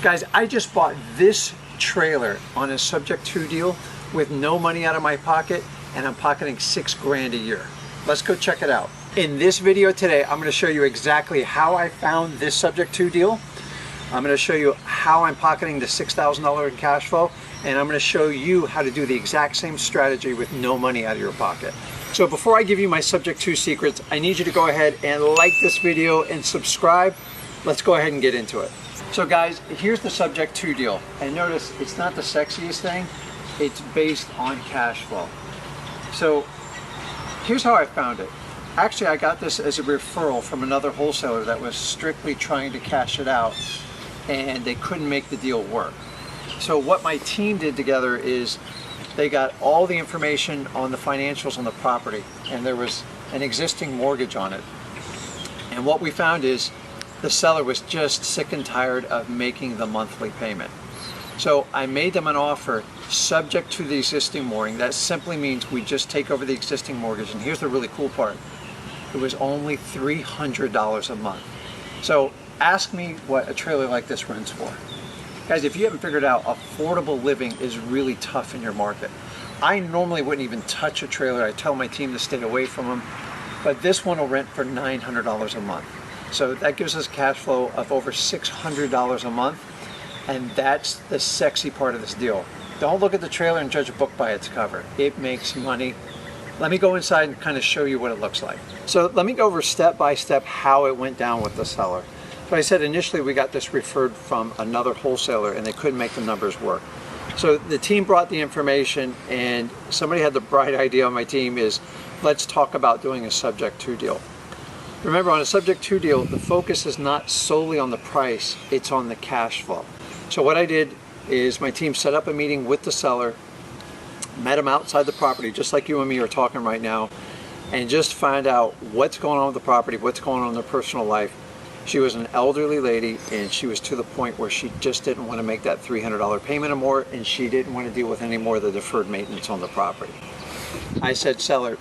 Guys, I just bought this trailer on a subject to deal with no money out of my pocket, and I'm pocketing $6 grand a year. Let's go check it out. In this video today, I'm going to show you exactly how I found this subject to deal. I'm going to show you how I'm pocketing the $6,000 in cash flow, and I'm going to show you how to do the exact same strategy with no money out of your pocket. So before I give you my subject to secrets, I need you to go ahead and like this video and subscribe. Let's go ahead and get into it. So guys, here's the subject to deal. And notice it's not the sexiest thing. It's based on cash flow. So here's how I found it. Actually, I got this as a referral from another wholesaler that was strictly trying to cash it out, and they couldn't make the deal work. So what my team did together is they got all the information on the financials on the property, and there was an existing mortgage on it. And what we found is the seller was just sick and tired of making the monthly payment. So I made them an offer subject to the existing mortgage. That simply means we just take over the existing mortgage. And here's the really cool part. It was only $300 a month. So ask me what a trailer like this rents for. Guys, if you haven't figured out, affordable living is really tough in your market. I normally wouldn't even touch a trailer. I tell my team to stay away from them. But this one will rent for $900 a month. So that gives us cash flow of over $600 a month, and that's the sexy part of this deal. Don't look at the trailer and judge a book by its cover. It makes money. Let me go inside and kind of show you what it looks like. So let me go over step by step how it went down with the seller. So I said initially we got this referred from another wholesaler and they couldn't make the numbers work. So the team brought the information, and somebody had the bright idea on my team is, let's talk about doing a subject to deal. Remember, on a subject to deal, the focus is not solely on the price, it's on the cash flow. So what I did is my team set up a meeting with the seller, met him outside the property, just like you and me are talking right now, and just find out what's going on with the property, what's going on in their personal life. She was an elderly lady, and she was to the point where she just didn't want to make that $300 payment or more, and she didn't want to deal with any more of the deferred maintenance on the property. I said, seller,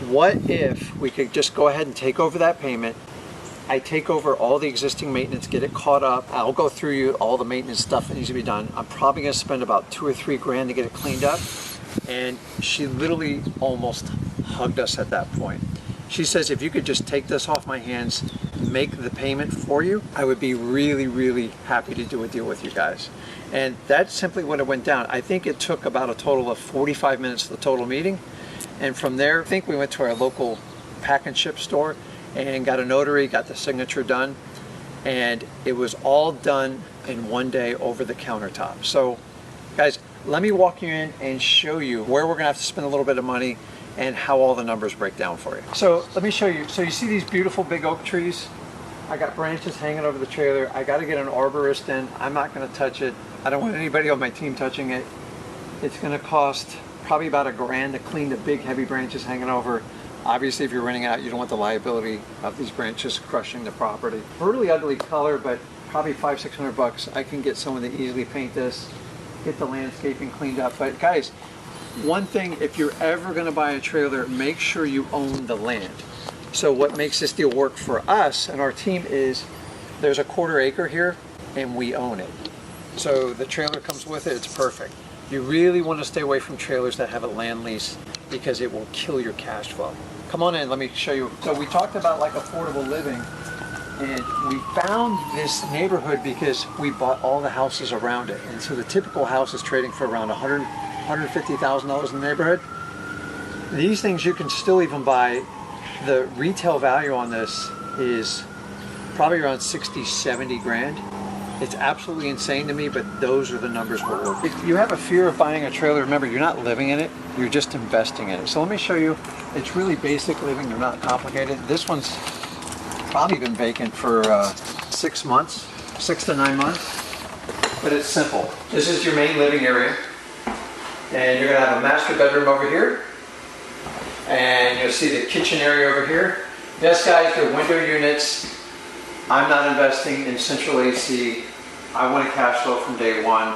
what if we could just go ahead and take over that payment? I take over all the existing maintenance, get it caught up. I'll go through you all the maintenance stuff that needs to be done. I'm probably going to spend about $2 or $3 grand to get it cleaned up. And she literally almost hugged us at that point. She says, if you could just take this off my hands, make the payment for you, I would be really, really happy to do a deal with you guys. And that's simply what it went down. I think it took about a total of 45 minutes, the total meeting. And from there, I think we went to our local pack and ship store and got a notary, got the signature done, and it was all done in one day over the countertop. So guys, let me walk you in and show you where we're gonna have to spend a little bit of money and how all the numbers break down for you. So let me show you. So you see these beautiful big oak trees? I got branches hanging over the trailer. I gotta get an arborist in. I'm not gonna touch it. I don't want anybody on my team touching it. It's gonna cost probably about $1 grand to clean the big heavy branches hanging over. Obviously, if you're renting out, you don't want the liability of these branches crushing the property. Brutally ugly color, but probably $500-600 bucks. I can get someone to easily paint this, get the landscaping cleaned up. But guys, one thing, if you're ever gonna buy a trailer, make sure you own the land. So what makes this deal work for us and our team is there's a 1/4 acre here and we own it. So the trailer comes with it, it's perfect. You really want to stay away from trailers that have a land lease because it will kill your cash flow. Come on in, let me show you. So we talked about like affordable living, and we found this neighborhood because we bought all the houses around it. And so the typical house is trading for around $150,000 in the neighborhood. These things you can still even buy. The retail value on this is probably around 60-70 grand. It's absolutely insane to me, but those are the numbers we're working. If you have a fear of buying a trailer, remember, you're not living in it, you're just investing in it. So let me show you. It's really basic living, they're not complicated. This one's probably been vacant for 6 months, 6 to 9 months, but it's simple. This is your main living area, and you're gonna have a master bedroom over here, and you'll see the kitchen area over here. Yes guys, they're window units. I'm not investing in central AC. I want a cash flow from day one,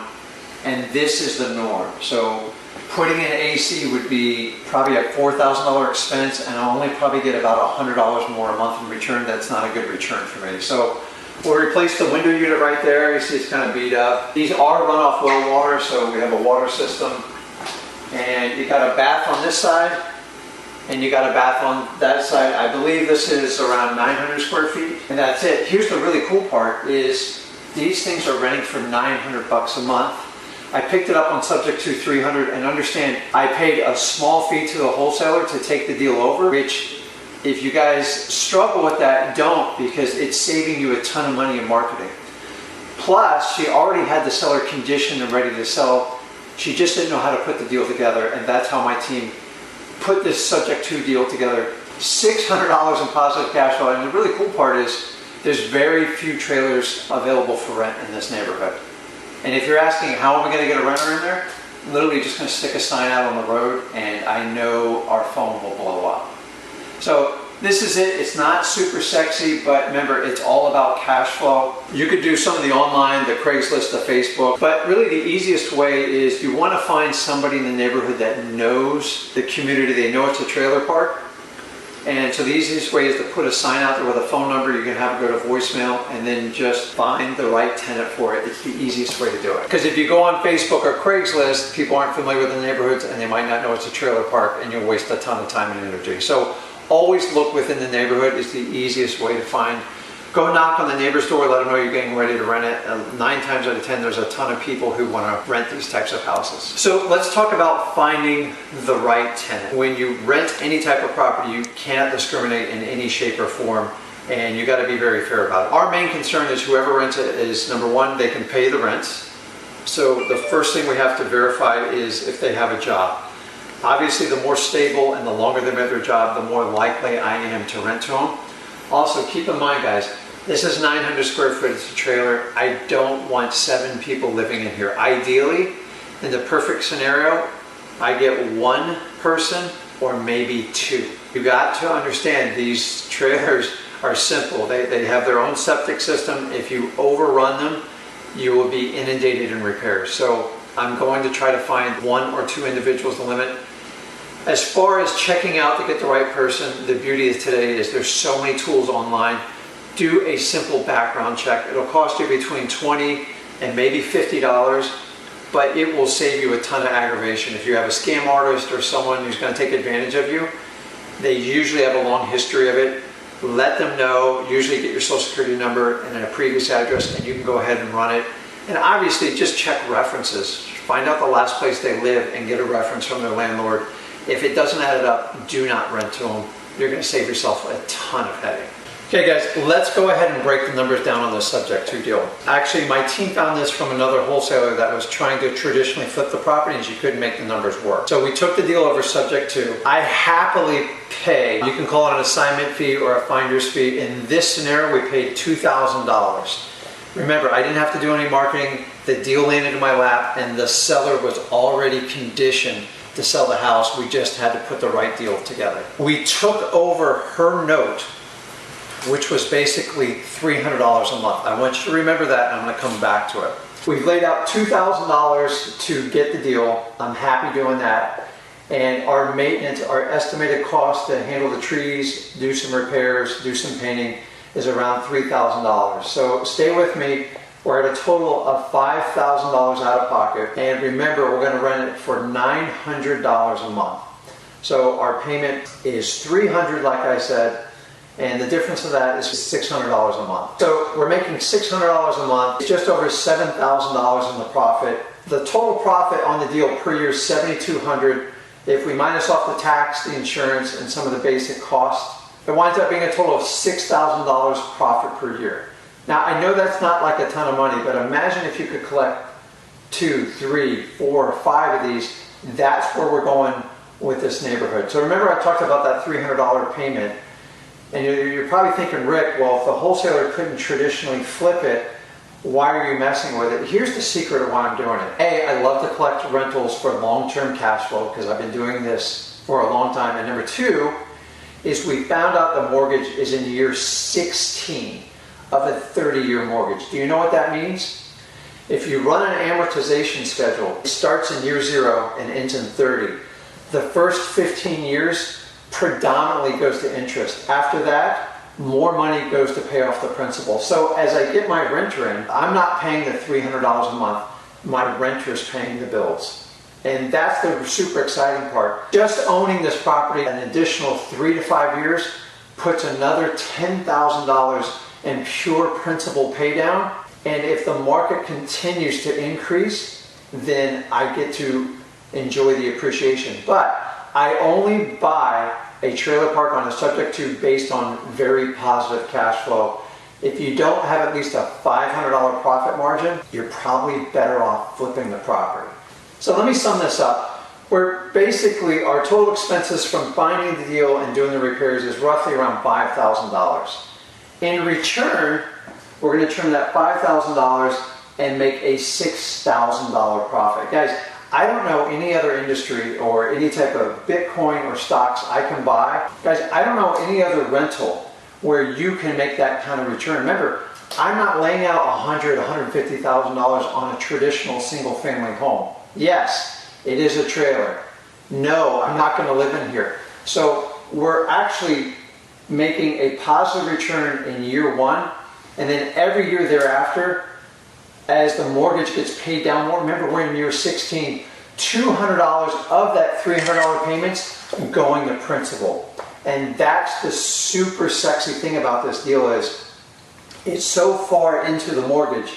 and this is the norm. So putting in AC would be probably a $4,000 expense, and I'll only probably get about $100 more a month in return. That's not a good return for me. So We'll replace the window unit right there. You see it's kind of beat up. These are runoff well water, so we have a water system. And you got a bath on this side, and you got a bath on that side. I believe this is around 900 square feet, and that's it. Here's the really cool part is these things are renting for $900 a month. I picked it up on subject to 300, and understand I paid a small fee to the wholesaler to take the deal over, which if you guys struggle with that, don't, because it's saving you a ton of money in marketing. Plus, she already had the seller conditioned and ready to sell. She just didn't know how to put the deal together, and that's how my team put this subject to deal together. $600 in positive cash flow, and the really cool part is there's very few trailers available for rent in this neighborhood. And if you're asking how am I going to get a renter in there, literally just going to stick a sign out on the road, and I know our phone will blow up. So this is it. It's not super sexy, but remember, it's all about cash flow. You could do some of the online, the Craigslist, the Facebook, but really the easiest way is you want to find somebody in the neighborhood that knows the community. They know it's a trailer park. And so the easiest way is to put a sign out there with a phone number. You can have it go to voicemail, and then just find the right tenant for it. It's the easiest way to do it. Because if you go on Facebook or Craigslist, people aren't familiar with the neighborhoods, and they might not know it's a trailer park, and you'll waste a ton of time and energy. So always look within the neighborhood is the easiest way to find. Go knock on the neighbor's door, let them know you're getting ready to rent it. 9 times out of 10, there's a ton of people who want to rent these types of houses. So let's talk about finding the right tenant. When you rent any type of property, you cannot discriminate in any shape or form, and you got to be very fair about it. Our main concern is whoever rents it is, number one, they can pay the rent. So the first thing we have to verify is if they have a job. Obviously, the more stable and the longer they've been at their job, the more likely I am to rent to them. Also, keep in mind, guys, this is 900 square foot, it's a trailer. I don't want 7 people living in here. Ideally, in the perfect scenario, I get 1 person or maybe 2. You got to understand these trailers are simple. They have their own septic system. If you overrun them, you will be inundated in repairs. So I'm going to try to find 1 or 2 individuals, the limit. As far as checking out to get the right person, the beauty of today is there's so many tools online. Do a simple background check. It'll cost you between $20 and maybe $50, but it will save you a ton of aggravation. If you have a scam artist or someone who's going to take advantage of you, they usually have a long history of it. Let them know, usually get your social security number and a previous address, and you can go ahead and run it. And obviously just check references. Find out the last place they live and get a reference from their landlord. If it doesn't add it up, do not rent to them. You're going to save yourself a ton of headache. Okay guys, let's go ahead and break the numbers down on this subject to deal. Actually, my team found this from another wholesaler that was trying to traditionally flip the property, and she couldn't make the numbers work. So we took the deal over subject to. I happily pay, you can call it an assignment fee or a finder's fee. In this scenario, we paid $2,000. Remember, I didn't have to do any marketing. The deal landed in my lap, and the seller was already conditioned to sell the house. We just had to put the right deal together. We took over her note, which was basically $300 a month. I want you to remember that, and I'm going to come back to it. We've laid out $2,000 to get the deal. I'm happy doing that. And our maintenance, our estimated cost to handle the trees, do some repairs, do some painting is around $3,000. So stay with me. We're at a total of $5,000 out of pocket. And remember, we're going to rent it for $900 a month. So our payment is $300, like I said. And the difference of that is $600 a month. So we're making $600 a month. It's just over $7,000 in the profit. The total profit on the deal per year is $7,200. If we minus off the tax, the insurance, and some of the basic costs, it winds up being a total of $6,000 profit per year. Now, I know that's not like a ton of money, but imagine if you could collect 2, 3, 4, 5 of these. That's where we're going with this neighborhood. So remember, I talked about that $300 payment. And you're probably thinking, Rick, well, if the wholesaler couldn't traditionally flip it, why are you messing with it? Here's the secret of why I'm doing it. A, I love to collect rentals for long-term cash flow because I've been doing this for a long time. And number 2 is we found out the mortgage is in year 16 of a 30-year mortgage. Do you know what that means? If you run an amortization schedule, it starts in year 0 and ends in 30. The first 15 years predominantly goes to interest. After that, more money goes to pay off the principal. So as I get my renter in, I'm not paying the $300 a month. My renter's paying the bills. And that's the super exciting part. Just owning this property an additional 3 to 5 years puts another $10,000 in pure principal pay down. And if the market continues to increase, then I get to enjoy the appreciation. But I only buy a trailer park on a subject to based on very positive cash flow. If you don't have at least a $500 profit margin, you're probably better off flipping the property. So let me sum this up. Where basically our total expenses from finding the deal and doing the repairs is roughly around $5,000. In return, we're going to turn that $5,000 and make a $6,000 profit. Guys, I don't know any other industry or any type of Bitcoin or stocks I can buy. Guys, I don't know any other rental where you can make that kind of return. Remember, I'm not laying out $100,000, $150,000 on a traditional single family home. Yes, it is a trailer. No, I'm not going to live in here. So we're actually making a positive return in year one, and then every year thereafter, as the mortgage gets paid down more. Remember, we're in year 16, $200 of that $300 payments going to principal. And that's the super sexy thing about this deal is it's so far into the mortgage.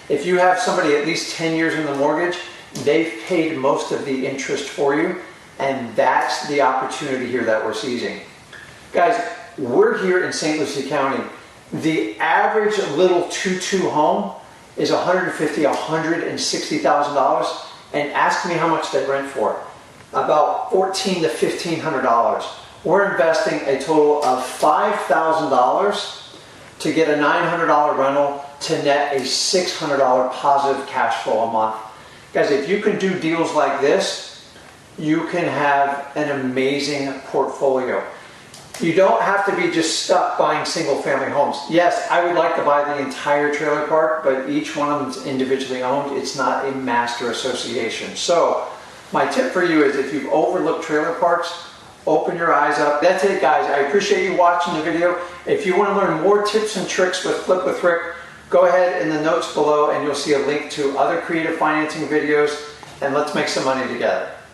If you have somebody at least 10 years in the mortgage, they've paid most of the interest for you, and that's the opportunity here that we're seizing. Guys, we're here in St. Lucie County. The average little 2-2 home is $150,000, $160,000, and ask me how much they rent for. About $1,400 to $1,500. We're investing a total of $5,000 to get a $900 rental to net a $600 positive cash flow a month. Guys, if you can do deals like this, you can have an amazing portfolio. You don't have to be just stuck buying single family homes. Yes, I would like to buy the entire trailer park, but each one of them is individually owned. It's not a master association. So my tip for you is if you've overlooked trailer parks, open your eyes up. That's it, guys. I appreciate you watching the video. If you want to learn more tips and tricks with Flip with Rick, go ahead in the notes below and you'll see a link to other creative financing videos, and let's make some money together.